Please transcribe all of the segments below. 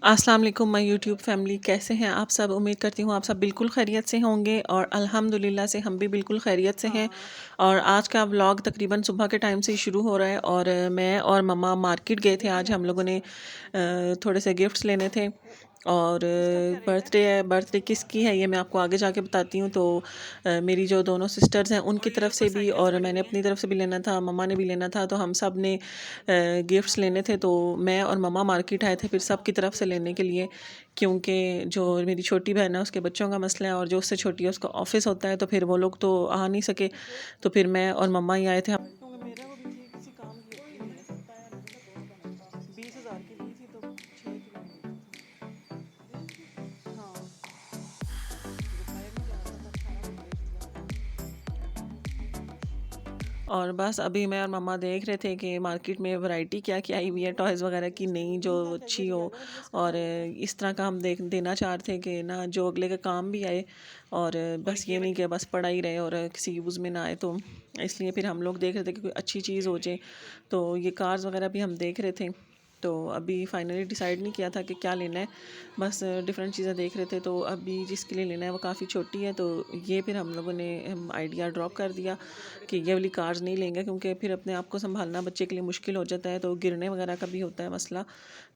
अस्सलाम वालेकुम my YouTube family, कैसे हैं आप सब। उम्मीद करती हूँ आप सब बिल्कुल खैरियत से होंगे और अल्हम्दुलिल्लाह से हम भी बिल्कुल खैरियत से हैं। और आज का व्लॉग तकरीबन सुबह के टाइम से ही शुरू हो रहा है और मैं और मम्मा मार्केट गए थे। आज हम लोगों ने थोड़े से गिफ्ट्स लेने थे और बर्थडे है। बर्थडे किसकी है ये मैं आपको आगे जाके बताती हूँ। तो मेरी जो दोनों सिस्टर्स हैं उनकी तरफ से भी और मैंने अपनी तरफ से भी लेना था, मम्मा ने भी लेना था, तो हम सब ने गिफ्ट्स लेने थे। तो मैं और मम्मा मार्केट आए थे फिर सब की तरफ से लेने के लिए, क्योंकि जो मेरी छोटी बहन है उसके बच्चों का मसला है और जो उससे छोटी है उसका ऑफिस होता है, तो फिर वो लोग तो आ नहीं सके, तो फिर मैं और मम्मा ही आए थे। मेरा वो भी किसी काम की ले सकता है, 20,000 की ली थी तो 6 की हाँ और बस अभी मैं और मम्मा देख रहे थे कि मार्केट में वैरायटी क्या क्या आई हुई है टॉयज़ वगैरह की, नई जो अच्छी हो। और इस तरह का हम देना चाह रहे थे कि ना जो अगले का काम भी आए और बस ये नहीं कि बस पड़ा ही रहे और किसी यूज़ में ना आए। तो इसलिए फिर हम लोग देख रहे थे कि कोई अच्छी चीज़ हो जाए। तो ये कार्स वगैरह भी हम देख रहे थे। तो अभी फाइनली डिसाइड नहीं किया था कि क्या लेना है, बस डिफरेंट चीज़ें देख रहे थे। तो अभी जिसके लिए लेना है वो काफ़ी छोटी है, तो ये फिर हम लोगों ने आइडिया ड्रॉप कर दिया कि ये वाली कार्स नहीं लेंगे, क्योंकि फिर अपने आप को संभालना बच्चे के लिए मुश्किल हो जाता है, तो गिरने वगैरह का भी होता है मसला।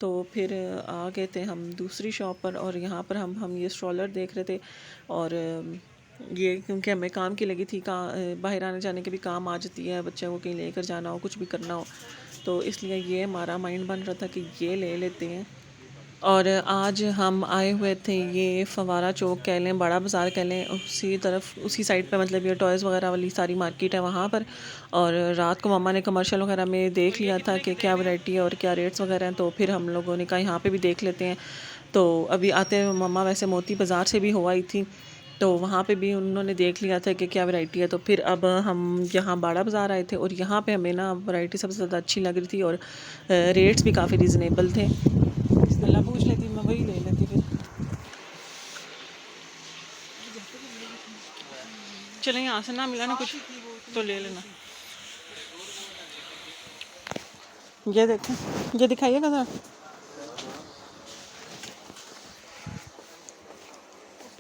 तो फिर आ गए थे हम दूसरी शॉप पर और यहाँ पर हम ये स्ट्रॉलर देख रहे थे। और ये क्योंकि हमें काम की लगी थी, बाहर आने जाने के भी काम आ जाती है, बच्चों को कहीं लेकर जाना हो, कुछ भी करना हो, तो इसलिए ये हमारा माइंड बन रहा था कि ये ले लेते हैं। और आज हम आए हुए थे ये फवारा चौक कह लें, बड़ा बाज़ार कह लें, उसी तरफ उसी साइड पे, मतलब ये टॉयज़ वगैरह वाली सारी मार्केट है वहाँ पर। और रात को मम्मा ने कमर्शियल वगैरह में देख लिया था कि क्या वैरायटी है और क्या रेट्स वगैरह हैं, तो फिर हम लोगों ने कहा यहाँ पे भी देख लेते हैं। तो अभी आते हुए मम्मा वैसे मोती बाज़ार से भी हो आई थी, तो वहाँ पे भी उन्होंने देख लिया था कि क्या वैरायटी है। तो फिर अब हम यहाँ बाड़ा बाज़ार आए थे और यहाँ पे हमें ना वैरायटी सबसे ज़्यादा अच्छी लग रही थी और रेट्स भी काफ़ी रीज़नेबल थे। बिस्मिल्लाह पूछ लेती, मैं वही ले लेती फिर। चले यहाँ से ना मिला ना कुछ तो ले लेना। ये देखें, ये दिखाइएगा ज़रा।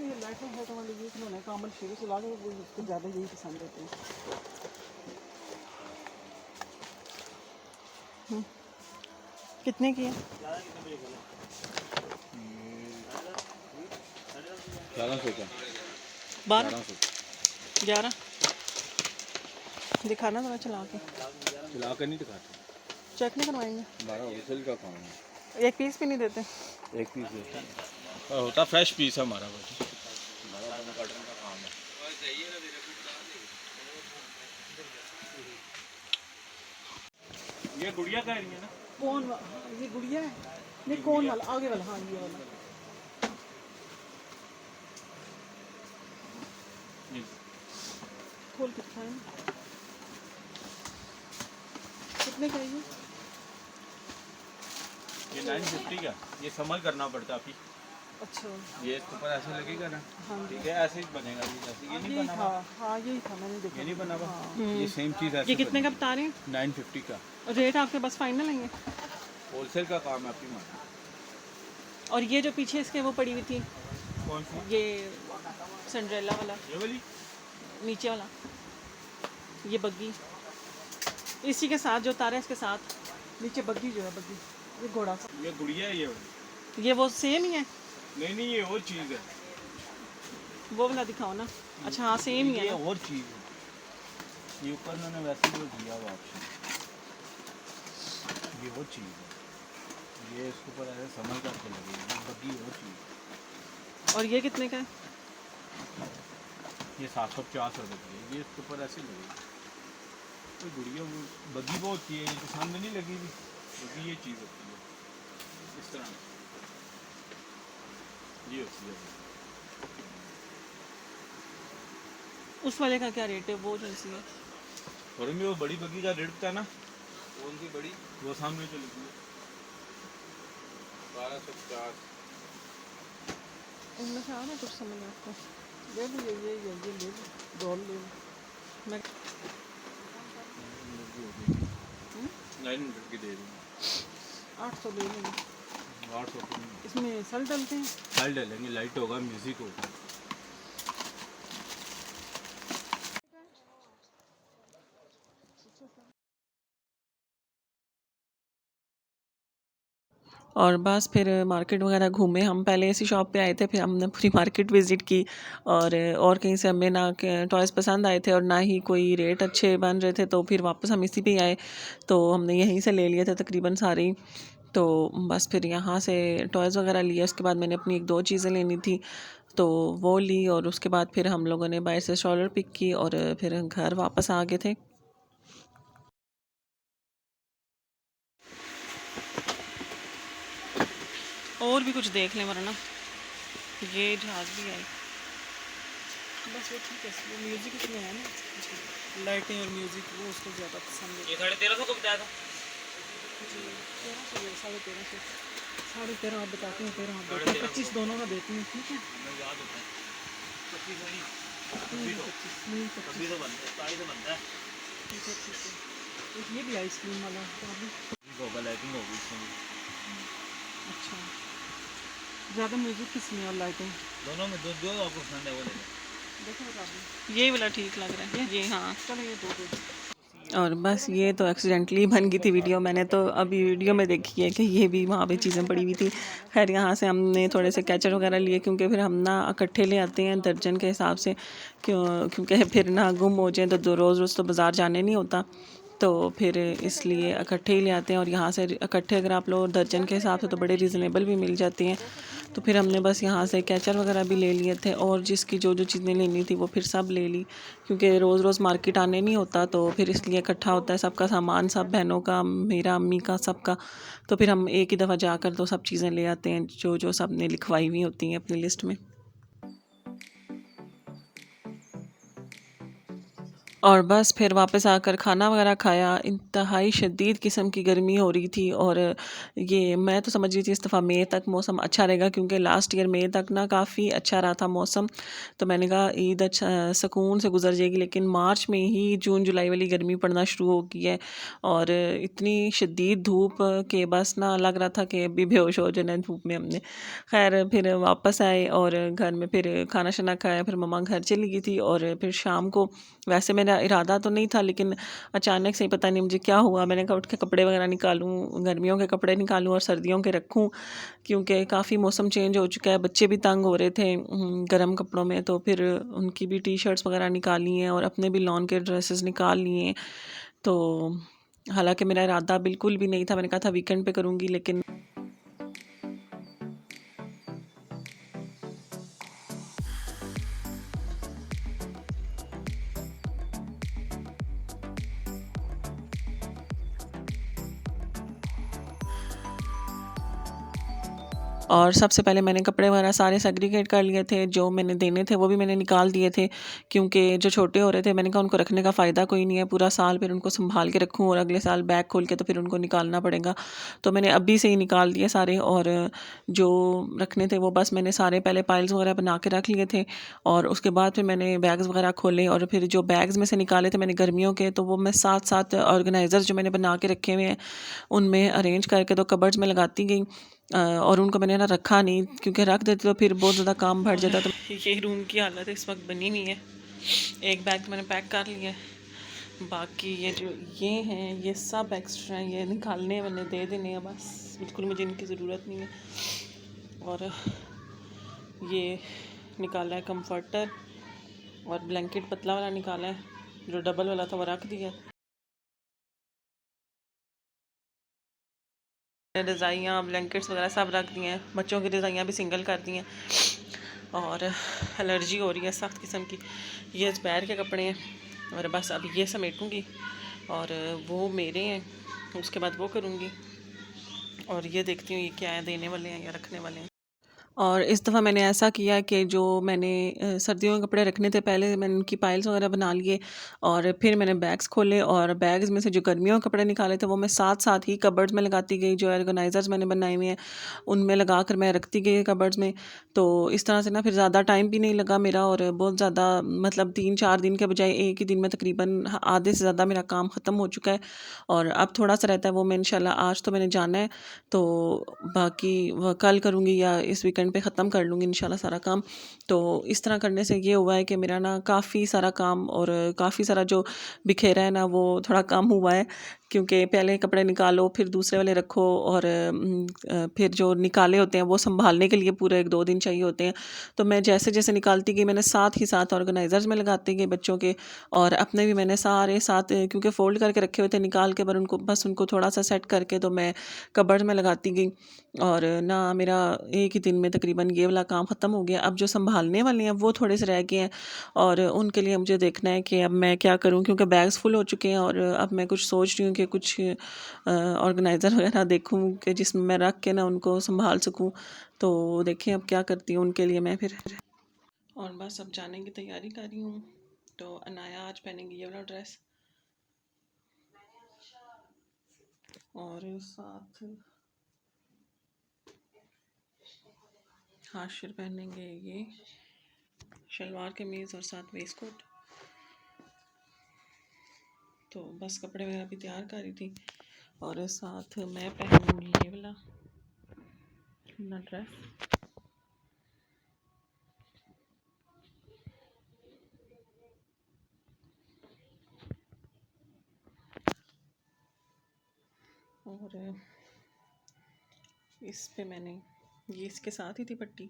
ये लाइट में है वाली ये इन्होंने कामल शुरू से लागे वो उसको ज़्यादा यही पसंद होते हैं। कितने की है? 1100 का 12 1100 11 दिखाना ज़रा चला के। चला कर नहीं दिखाते, चेक नहीं करवाएंगे? 12 होलसेल का काम है। एक पीस भी नहीं देते? एक पीस देते हैं, होता फ्रेश पीस है हमारा बच्चा, हमारा दोनों कटन का काम है। ये गुड़िया कह रही है ना? कौन ये गुड़िया है? नहीं कौन वाला? आगे वाला, हाँ ये वाला। खोल के दिखाएं। कितने का है ये 950 का। ये समझ करना पड़ता अभी। अच्छा ये इसके ऊपर ऐसे लगेगा ना, हाँ जी। ठीक है, ऐसे ही बनेगा। ये ऐसे ये नहीं यही बना था, हुआ, हाँ यही था, मैंने देखा। ये नहीं बना हुआ, हाँ। ये सेम चीज़ ऐसे ये कितने का बनेगी। बता रहे हैं? 950 का रेट आपके पास फाइनल है ये? होलसेल का काम है आपकी माँ। और ये जो पीछे इसके वो पड़ी हुई थी, कौन सी? ये सिंड्रेला वाला, ये वाली नीचे वाला, ये बग्गी इसी के साथ जो तारा है इसके साथ, नीचे बग्गी जो है, बग्गी ये घोड़ा सा, ये गुड़िया है ये वाली। ये वो सेम ही है? नहीं नहीं, ये और चीज़ है। वो वाला दिखाओ ना। अच्छा हाँ सेम ही है ये ना? और चीज़ है, ये ऊपर उन्होंने वैसे ही दिया हुआ ऑप्शन। ये और चीज़ है, ये इसके ऊपर ऐसे समझ करके लगेगी, बग्गी और चीज़ है। और ये कितने का है? ये 750 रुपये की है, ये इसके ऊपर ऐसे लगेगी। तो गुड़िया वो बग्गी वो होती है, ये पसंद नहीं लगी थी क्योंकि ये चीज़ होती है इस तरह, ये होती है। उस वाले का क्या रेट है, वो जो सी है? और में वो बड़ी बग्गी का रेट होता है ना, कौन सी बड़ी? वो सामने जो लगी है 1250। इनमें से आ रहा कुछ समझ में आपको? ले लो ये ले लो, डॉल ले लो। मैं 900 की दे रही हूँ। 800 ले लेंगे। 800 रुपये में। इसमें सल डलते हैं? साल डालेंगे, लाइट होगा, म्यूजिक होगा। और बस फिर मार्केट वगैरह घूमे हम। पहले इसी शॉप पे आए थे, फिर हमने पूरी मार्केट विज़िट की और कहीं से हमें ना टॉयज़ पसंद आए थे और ना ही कोई रेट अच्छे बन रहे थे, तो फिर वापस हम इसी पे ही आए। तो हमने यहीं से ले लिए थे तकरीबन सारे ही। तो बस फिर यहाँ से टॉयज़ वगैरह लिए। उसके बाद मैंने अपनी 1-2 चीज़ें लेनी थी, तो वो ली। और उसके बाद फिर हम लोगों ने बाहर से स्ट्रॉलर पिक की और फिर घर वापस आ गए थे। और भी कुछ देख लें वरना ये जहाज़ भी है। बस वो ठीक है, वो म्यूज़िक इसमें है ना, लाइटें और म्यूज़िक वो उसको ज़्यादा पसंद है। ये 1350 को बताया था जी 1300 1350 13.5 आप बताते हैं, 13 आप देते हैं, 25 दोनों का देती हैं, ठीक है। मैं याद होता है 25 नहीं, 25 नहीं 25 तो बनता है, 22 बनता है। ठीक है ठीक है। एक ये भी आइसक्रीम वाला अभी। होगा, लाइटिंग होगी इसमें। अच्छा, ज़्यादा म्यूज़िक किसमें और लाइटिंग? दोनों में जो जो आपको पसंद है वो ले लें। देखो बता, ये वाला ठीक लग रहा है ये, हाँ चलो ये दो दो। और बस ये तो एक्सीडेंटली बन गई थी वीडियो, मैंने तो अभी वीडियो में देखी है कि ये भी वहाँ पे चीज़ें पड़ी हुई थी। खैर यहाँ से हमने थोड़े से कैचर वगैरह लिए, क्योंकि फिर हम ना इकट्ठे ले आते हैं दर्जन के हिसाब से, क्योंकि फिर ना गुम हो जाए तो रोज़ रोज़ तो बाज़ार जाने नहीं होता, तो फिर इसलिए इकट्ठे ही ले आते हैं। और यहाँ से इकट्ठे अगर आप लोग दर्जन के हिसाब से तो बड़े रीज़नेबल भी मिल जाते हैं। तो फिर हमने बस यहाँ से कैचर वगैरह भी ले लिए थे, और जिसकी जो जो चीज़ें लेनी थी वो फिर सब ले ली, क्योंकि रोज़ रोज़ मार्केट आने नहीं होता, तो फिर इसलिए इकट्ठा होता है सबका सामान, सब बहनों का, मेरा, अम्मी का, सबका। तो फिर हम एक ही दफ़ा जाकर तो सब चीज़ें ले आते हैं जो जो सब ने लिखवाई हुई होती हैं अपनी लिस्ट में। और बस फिर वापस आकर खाना वगैरह खाया। इंतहाई शदीद किस्म की गर्मी हो रही थी, और ये मैं तो समझ रही थी इस दफ़ा मई तक मौसम अच्छा रहेगा, क्योंकि लास्ट ईयर मई तक ना काफ़ी अच्छा रहा था मौसम। तो मैंने कहा ईद अच्छा सुकून से गुजर जाएगी, लेकिन मार्च में ही जून जुलाई वाली गर्मी पड़ना शुरू हो गई है, और इतनी शदीद धूप के बस ना लग रहा था कि अभी बेहोश हो जाना धूप में हमने। खैर फिर वापस आए और घर में फिर खाना शाना खाया, फिर मम्मा घर चली गई थी। और फिर शाम को, वैसे मेरा इरादा तो नहीं था, लेकिन अचानक से ही पता नहीं मुझे क्या हुआ, मैंने कहा उठ के कपड़े वगैरह निकालूं, गर्मियों के कपड़े निकालूं और सर्दियों के रखूं, क्योंकि काफ़ी मौसम चेंज हो चुका है। बच्चे भी तंग हो रहे थे गर्म कपड़ों में, तो फिर उनकी भी टी शर्ट्स वगैरह निकाली हैं और अपने भी लॉन के ड्रेसेस निकाल लिए हैं। तो हालांकि मेरा इरादा बिल्कुल भी नहीं था, मैंने कहा था वीकेंड पे करूँगी, लेकिन और सबसे पहले मैंने कपड़े वगैरह सारे सेग्रीगेट कर लिए थे, जो मैंने देने थे वो भी मैंने निकाल दिए थे, क्योंकि जो छोटे हो रहे थे मैंने कहा उनको रखने का फ़ायदा कोई नहीं है, पूरा साल फिर उनको संभाल के रखूँ और अगले साल बैग खोल के तो फिर उनको निकालना पड़ेगा। तो मैंने अभी से ही निकाल दिए सारे, और जो रखने थे वो बस मैंने सारे पहले पाइल्स वगैरह बना के रख लिए थे, और उसके बाद फिर मैंने बैग्स वगैरह खोले, और फिर जो बैग्स में से निकाले थे मैंने गर्मियों के, तो वो मैं साथ साथ ऑर्गेनाइज़र जो मैंने बना के रखे हुए हैं उनमें अरेंज करके तो कबर्ड्स में लगाती गई। और उनको मैंने ना रखा नहीं, क्योंकि रख देती तो फिर बहुत ज़्यादा काम बढ़ जाता। तो यही रूम की हालत इस वक्त बनी हुई है। एक बैग तो मैंने पैक कर लिया है, बाकी ये जो ये हैं ये सब एक्स्ट्रा हैं, ये निकालने मैंने दे देने हैं, बस बिल्कुल मुझे इनकी ज़रूरत नहीं है। और ये निकाला है कम्फर्टर, और ब्लैंकेट पतला वाला निकाला है, जो डबल वाला था वो रख दिया। रज़ाइयाँ ब्लैंकेट्स वगैरह सब रख दिए हैं, बच्चों की रज़ाइयाँ भी सिंगल कर दी हैं। और एलर्जी हो रही है सख्त किस्म की। ये पैर के कपड़े हैं, और बस अब ये समेटूँगी, और वो मेरे हैं, उसके बाद वो करूँगी। और ये देखती हूँ ये क्या है, देने वाले हैं या रखने वाले हैं। और इस दफ़ा मैंने ऐसा किया कि जो मैंने सर्दियों के कपड़े रखने थे पहले मैंने उनकी पाइल्स वगैरह बना लिए और फिर मैंने बैग्स खोले और बैग्स में से जो गर्मियों के कपड़े निकाले थे वो मैं साथ साथ ही कबर्ड्स में लगाती गई। जो ऑर्गेनाइजर्स मैंने बनाए हुए हैं उनमें लगा कर मैं रखती गई कबर्ड्स में। तो इस तरह से ना फिर ज़्यादा टाइम भी नहीं लगा मेरा और बहुत ज़्यादा मतलब 3-4 दिन के बजाय एक ही दिन में तकरीबन आधे से ज़्यादा मेरा काम ख़त्म हो चुका है। और अब थोड़ा सा रहता है वो मैं इंशाल्लाह आज तो मैंने जाना है तो बाकी वह कल करूँगी या इस वीकेंड पे ख़त्म कर लूँगी इंशाल्लाह सारा काम। तो इस तरह करने से ये हुआ है कि मेरा ना काफ़ी सारा काम और काफ़ी सारा जो बिखेरा है ना वो थोड़ा कम हुआ है। क्योंकि पहले कपड़े निकालो फिर दूसरे वाले रखो और फिर जो निकाले होते हैं वो सँभालने के लिए पूरे 1-2 दिन चाहिए होते हैं। तो मैं जैसे-जैसे निकालती गई मैंने साथ ही साथ ऑर्गेनाइज़र्स में लगाती गई बच्चों के और अपने भी मैंने सारे साथ क्योंकि फ़ोल्ड करके रखे हुए थे निकाल के पर उनको बस उनको थोड़ा-सा सेट करके तो मैं कबर्ड में लगाती गई। और ना मेरा एक ही दिन में तकरीबन ये वाला काम ख़त्म हो गया। अब जो सँभालने वाले हैं वो थोड़े से रह गए हैं और उनके लिए मुझे देखना है कि अब मैं क्या करूँ क्योंकि बैग्स फुल हो चुके हैं और अब मैं कुछ सोच रही हूँ कि कुछ ऑर्गेनाइज़र वगैरह देखूँ कि जिसमें मैं रख के ना उनको सँभाल सकूँ। तो देखें अब क्या करती हूँ उनके लिए मैं फिर। और बस अब जाने की तैयारी कर रही हूँ। तो अनाया आज पहनेंगी ये वाला ड्रेस और साथ हाशिर पहनेंगे ये शलवार कमीज़ और साथ वेस्ट कोट। तो बस कपड़े वगैरह भी तैयार कर रही थी और साथ मैं पहनूंगी ये वाला अपना ड्रेस। और इस पे मैंने ये इसके साथ ही थी पट्टी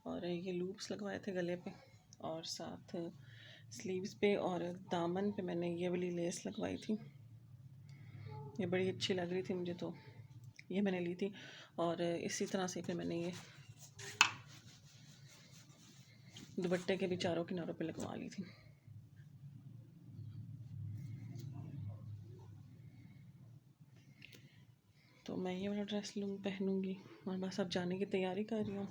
और ये लूप्स लगवाए थे गले पे और साथ स्लीव्स पे और दामन पे मैंने ये वाली लेस लगवाई थी। ये बड़ी अच्छी लग रही थी मुझे तो ये मैंने ली थी। और इसी तरह से फिर मैंने ये दुपट्टे के भी चारों किनारों पे लगवा ली थी। तो मैं ये वाला ड्रेस पहनूंगी और बस अब जाने की तैयारी कर रही हूँ।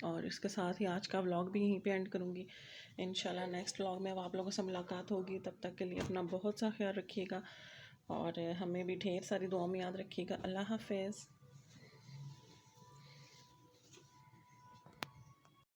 और इसके साथ ही आज का व्लॉग भी यहीं पे एंड करूँगी। इंशाल्लाह नेक्स्ट व्लॉग में अब आप लोगों से मुलाकात होगी। तब तक के लिए अपना बहुत सा ख्याल रखिएगा और हमें भी ढेर सारी दुआ में याद रखिएगा। अल्लाह हाफ़िज़।